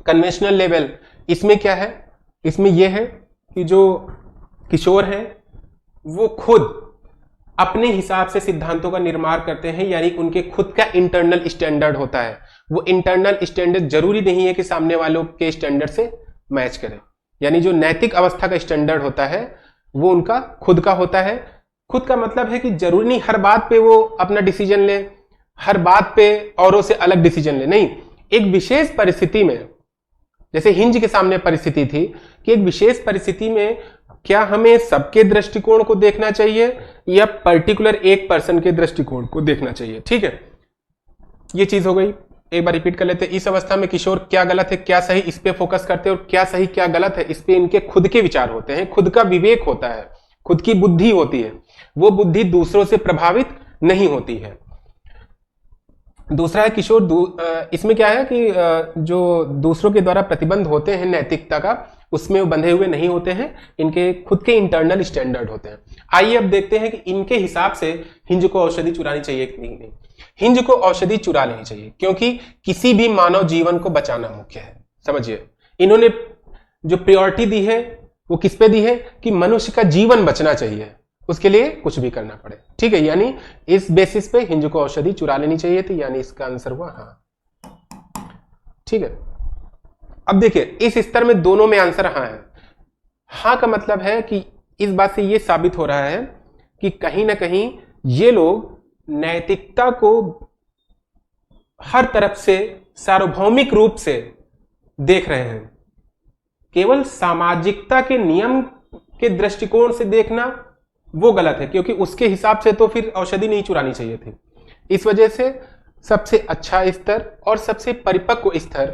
कन्वेंशनल लेवल, इसमें क्या है, इसमें यह है कि जो किशोर हैं वो खुद अपने हिसाब से सिद्धांतों का निर्माण करते हैं, यानी उनके खुद का इंटरनल स्टैंडर्ड होता है। वो इंटरनल स्टैंडर्ड जरूरी नहीं है कि सामने वालों के स्टैंडर्ड से मैच करे, यानी जो नैतिक अवस्था का स्टैंडर्ड होता है वो उनका खुद का होता है। खुद का मतलब है कि जरूरी नहीं हर बात पे वो अपना डिसीजन ले, हर बात पे औरों से अलग डिसीजन ले, नहीं, एक विशेष परिस्थिति में, जैसे हिंज के सामने परिस्थिति थी कि एक विशेष परिस्थिति में क्या हमें सबके दृष्टिकोण को देखना चाहिए या पर्टिकुलर एक पर्सन के दृष्टिकोण को देखना चाहिए। ठीक है, ये चीज हो गई। एक बार रिपीट कर लेते हैं, इस अवस्था में किशोर क्या गलत है क्या सही इस पे फोकस करते हैं, और क्या सही क्या गलत है इस पे इनके खुद के विचार होते हैं, खुद का विवेक होता है, खुद की बुद्धि होती है, वो बुद्धि दूसरों से प्रभावित नहीं होती है। दूसरा है किशोर इसमें क्या है कि जो दूसरों के द्वारा प्रतिबंध होते हैं नैतिकता का, उसमें वो बंधे हुए नहीं होते हैं, इनके खुद के इंटरनल स्टैंडर्ड होते हैं। आइए अब देखते हैं कि इनके हिसाब से हिंज को औषधि चुरानी चाहिए कि नहीं। हिंज को औषधि चुरा लेनी चाहिए, क्योंकि किसी भी मानव जीवन को बचाना मुख्य है। समझिए, इन्होंने जो प्रायोरिटी दी है वो किस पे दी है कि मनुष्य का जीवन बचना चाहिए, उसके लिए कुछ भी करना पड़े। ठीक है, यानी इस बेसिस पे हिंज को औषधि चुरा लेनी चाहिए थी, यानी इसका आंसर हुआ हाँ। ठीक है, अब देखिए इस स्तर में दोनों में आंसर हाँ है। हाँ का मतलब है कि इस बात से यह साबित हो रहा है कि कहीं ना कहीं ये लोग नैतिकता को हर तरफ से सार्वभौमिक रूप से देख रहे हैं। केवल सामाजिकता के नियम के दृष्टिकोण से देखना वो गलत है, क्योंकि उसके हिसाब से तो फिर औषधि नहीं चुरानी चाहिए थी। इस वजह से सबसे अच्छा स्तर और सबसे परिपक्व स्तर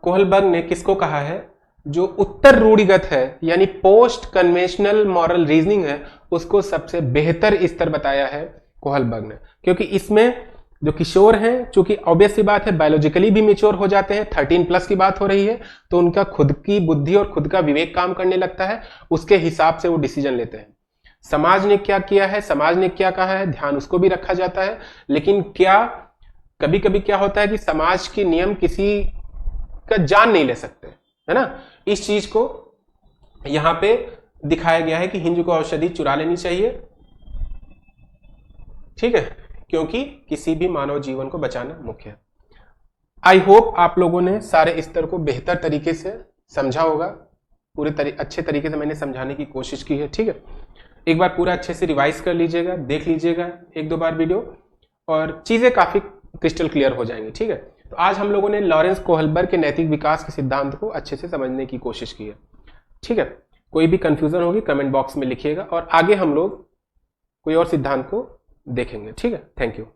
कोहलबर्ग ने किसको कहा है? जो उत्तर रूढ़िगत है, यानी पोस्ट कन्वेंशनल मॉरल रीजनिंग है, उसको सबसे बेहतर स्तर बताया है कोहलबर्ग ने। क्योंकि इसमें जो किशोर हैं, चूंकि ऑब्वियस सी बात है बायोलॉजिकली भी मेच्योर हो जाते हैं, 13+ की बात हो रही है, तो उनका खुद की बुद्धि और खुद का विवेक काम करने लगता है, उसके हिसाब से वो डिसीजन लेते हैं। समाज ने क्या किया है, समाज ने क्या कहा है, ध्यान उसको भी रखा जाता है। लेकिन क्या कभी कभी क्या होता है कि समाज के नियम किसी का जान नहीं ले सकते, है ना। इस चीज को यहां पे दिखाया गया है कि हिंज को औषधि चुरा लेनी चाहिए, ठीक है, क्योंकि किसी भी मानव जीवन को बचाना मुख्य है। आई होप आप लोगों ने सारे स्तर को बेहतर तरीके से समझा होगा। अच्छे तरीके से मैंने समझाने की कोशिश की है। ठीक है, एक बार पूरा अच्छे से रिवाइज कर लीजिएगा, देख लीजिएगा 1-2 बार वीडियो, और चीजें काफी क्रिस्टल क्लियर हो जाएंगी। ठीक है, तो आज हम लोगों ने लॉरेंस कोहलबर्ग के नैतिक विकास के सिद्धांत को अच्छे से समझने की कोशिश की है। ठीक है, कोई भी कंफ्यूजन होगी कमेंट बॉक्स में लिखिएगा, और आगे हम लोग कोई और सिद्धांत को देखेंगे। ठीक है, थैंक यू।